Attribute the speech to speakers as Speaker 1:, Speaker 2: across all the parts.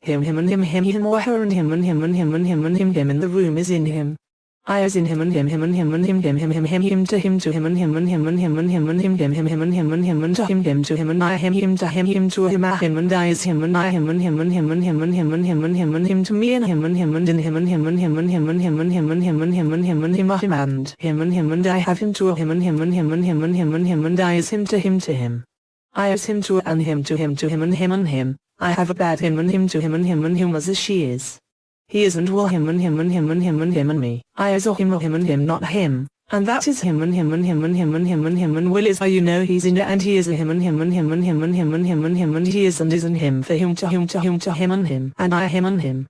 Speaker 1: him and him or her and him and him and him and him and him and the room is in him. I is in him and him and him and him to him and him and him and him and him and him and him and him and him and to him and I him to him to him and I is him and I him and him and him and him and him and him and him and him to me and him and him and in him and him and him and him and him and him and him and him and him and him and him and I have him to him and him and him and him and him and him and I is him to him. I is him to and him and him and him. I have a bad him and him as she is. He isn't will him and him and him and him and him and me. I is or him and him not him. And that is him and him and him and him and him and him and will is you know he's in and he is a him and him and him and him and him and him and him and he is and isn't him for him to him and him and I him and him.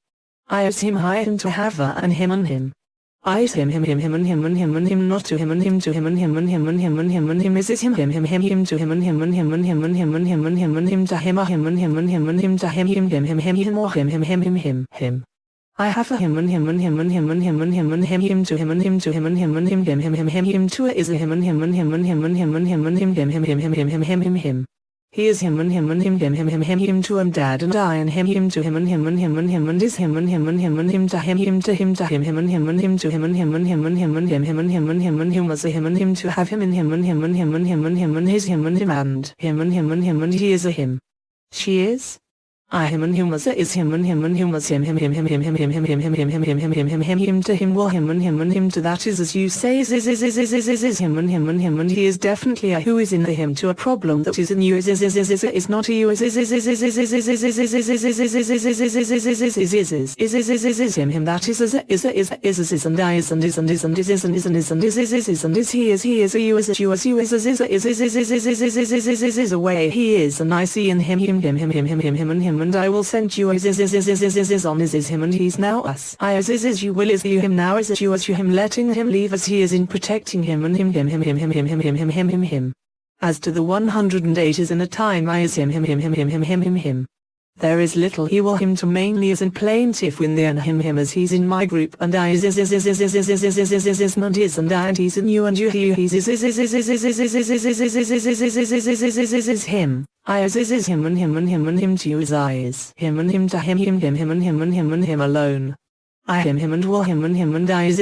Speaker 1: I is him I him to have her and him and him. I is him and him and him and him not to him and him to him and him and him and him and him and him is him to him and him and him and him and him and him and him and him and him to him or him and him and him and him to him or him. I have a him and him and him and him and him and him and him to him and him and him and him to is a him and him and him and him and him and him and him. He is him and him and him to dad and I and him to him and him and him and him and is him and him and him and him to him and him and him to him and him and him and him and him and him and him and him as a him and him to have him and him and him and him and him and him and his him and him and him and he is a him. She is. I him and him as is him and him as him to him will him and him to that is as you say is him and him and he is definitely a who is in the him to a problem that is in you is not a you is him that is and I is and is and is and is and is and is and is he is a you is a you as you is a way he is and I see in him and him and I will send you is on is him and he's now us. I is you will is you him now is you as you him letting him leave as he is in protecting him and him. As to the 108 is in a time I is him. There is little he will him to mainly as in plaintiff when they and him as he's in my group and I is not is and I and he's in you and you he's is him. I is him and him to you is I is him and him to him and him alone. I him and will him and I is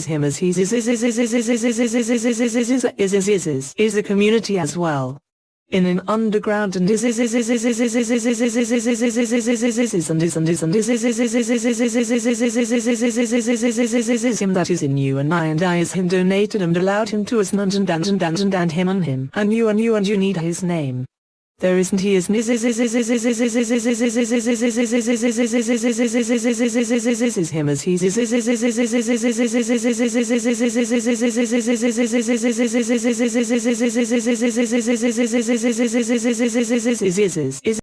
Speaker 1: him as he's is a community as well. In an underground and is him that is in you and I is him donated and allowed him to us and him and you need his name. There isn't he is him as he's is